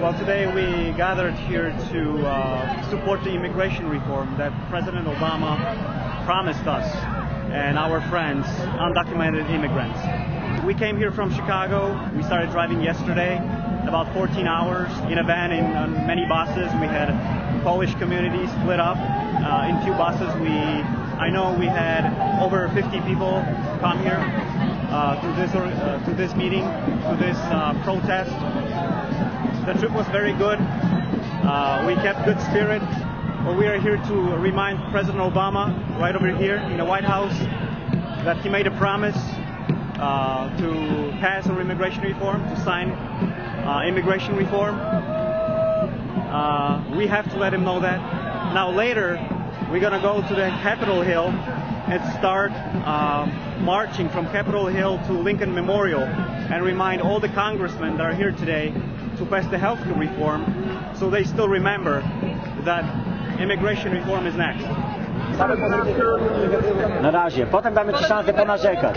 Well, today we gathered here to support the immigration reform that President Obama promised us and our friends, undocumented immigrants. We came here from Chicago. We started driving yesterday, about 14 hours in a van on many buses. We had Polish communities split up in few buses. I know we had over 50 people come here to this meeting, to this protest. The trip was very good. We kept good spirit. Well, we are here to remind President Obama right over here in the White House that he made a promise to pass our immigration reform, to sign immigration reform. We have to let him know that. Now later, we're going to go to the Capitol Hill and start marching from Capitol Hill to Lincoln Memorial and remind all the congressmen that are here today to pass the health care reform, so they still remember that immigration reform is next. Na razie, potem damy ci szansę ponarzekać.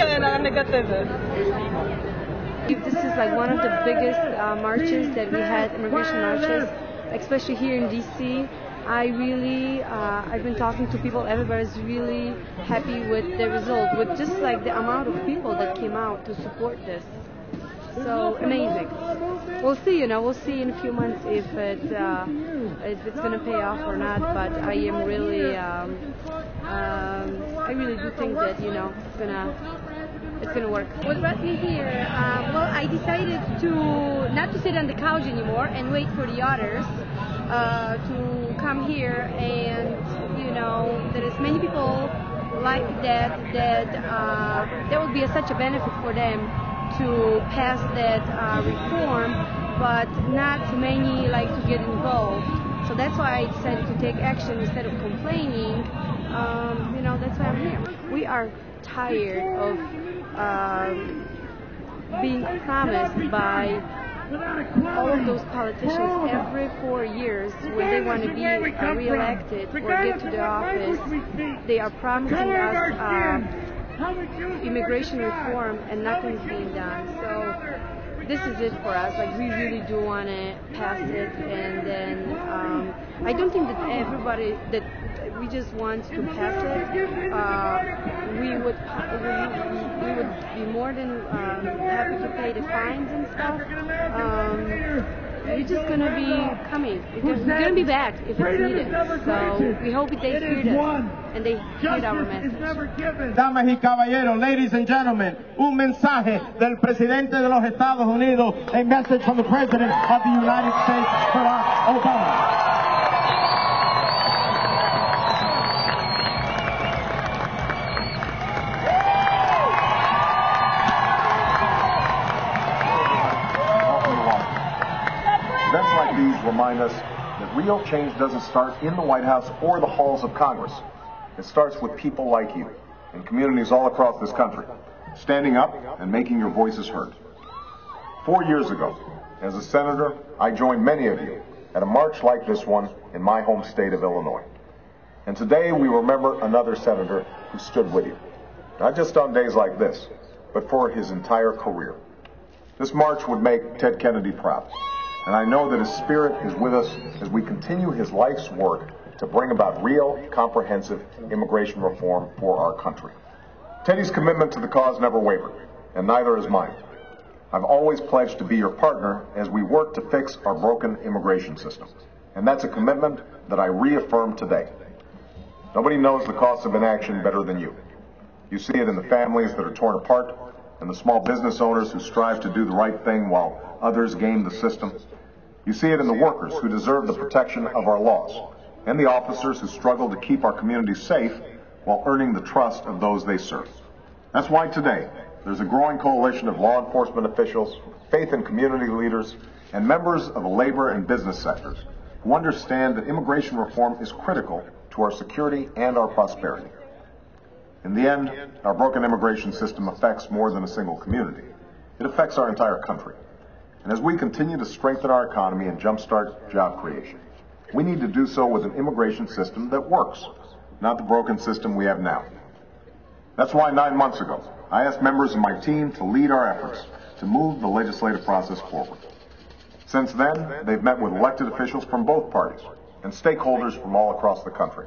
This is like one of the biggest marches that we had, immigration marches, especially here in DC. I've been talking to people, everybody's really happy with the result, with just like the amount of people that came out to support this. So amazing. We'll see, we'll see in a few months if it's going to pay off or not, but I am really, I really do think that, it's gonna work. What brought me here? Well, I decided not to sit on the couch anymore and wait for the others to come here, and there is many people like that would be such a benefit for them to pass that reform, but not too many like to get involved. So that's why I decided to take action instead of complaining. That's why I'm here. We are tired of being promised by all of those politicians every 4 years when they want to be re-elected or get to the office. They are promising us immigration reform and nothing's being done. So this is it for us. Like, we really do want to pass it, and then I don't think that everybody that we just want to pass it. We would be more than happy to pay the fines and stuff. We're just gonna be coming. We're gonna be back if it's needed. So we hope they heard us and they heard our message. Damas y caballeros, ladies and gentlemen, un mensaje del presidente de los Estados Unidos, a message from the president of the United States, Barack Obama. Events like these remind us that real change doesn't start in the White House or the halls of Congress. It starts with people like you in communities all across this country, standing up and making your voices heard. 4 years ago, as a senator, I joined many of you at a march like this one in my home state of Illinois. And today we remember another senator who stood with you, not just on days like this, but for his entire career. This march would make Ted Kennedy proud. And I know that his spirit is with us as we continue his life's work to bring about real, comprehensive immigration reform for our country. Teddy's commitment to the cause never wavered, and neither is mine. I've always pledged to be your partner as we work to fix our broken immigration system. And that's a commitment that I reaffirm today. Nobody knows the cost of inaction better than you. You see it in the families that are torn apart, and the small business owners who strive to do the right thing while others game the system. You see it in the workers who deserve the protection of our laws, and the officers who struggle to keep our communities safe while earning the trust of those they serve. That's why today, there's a growing coalition of law enforcement officials, faith and community leaders, and members of the labor and business sectors who understand that immigration reform is critical to our security and our prosperity. In the end, our broken immigration system affects more than a single community. It affects our entire country. And as we continue to strengthen our economy and jumpstart job creation, we need to do so with an immigration system that works, not the broken system we have now. That's why 9 months ago, I asked members of my team to lead our efforts to move the legislative process forward. Since then, they've met with elected officials from both parties and stakeholders from all across the country.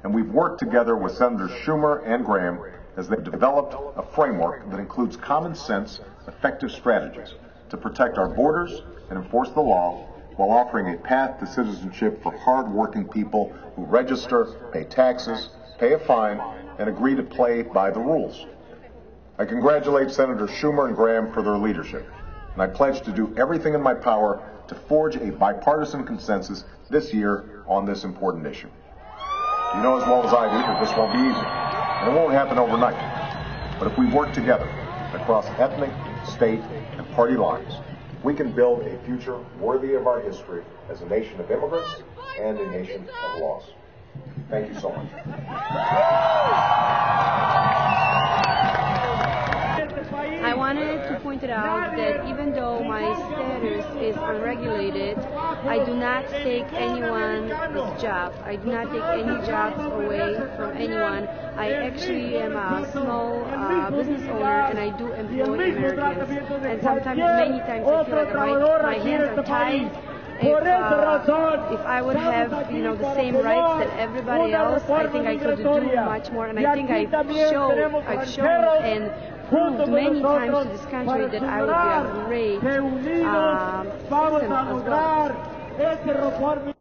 And we've worked together with Senators Schumer and Graham as they've developed a framework that includes common sense, effective strategies to protect our borders and enforce the law while offering a path to citizenship for hard-working people who register, pay taxes, pay a fine, and agree to play by the rules. I congratulate Senators Schumer and Graham for their leadership, and I pledge to do everything in my power to forge a bipartisan consensus this year on this important issue. You know as well as I do that this won't be easy, and it won't happen overnight. But if we work together across ethnic, state, and party lines, we can build a future worthy of our history as a nation of immigrants and a nation of laws. Thank you so much. I wanted to point it out that even though my status is unregulated, I do not take anyone's job. I do not take any jobs away from anyone. I actually am a small business owner, and I do employ Americans. And sometimes, many times, I feel like my hands are tied. If I would have, the same rights that everybody else, I think I could do much more. And I think I've shown and proved many times to this country that I would be a great citizen as well.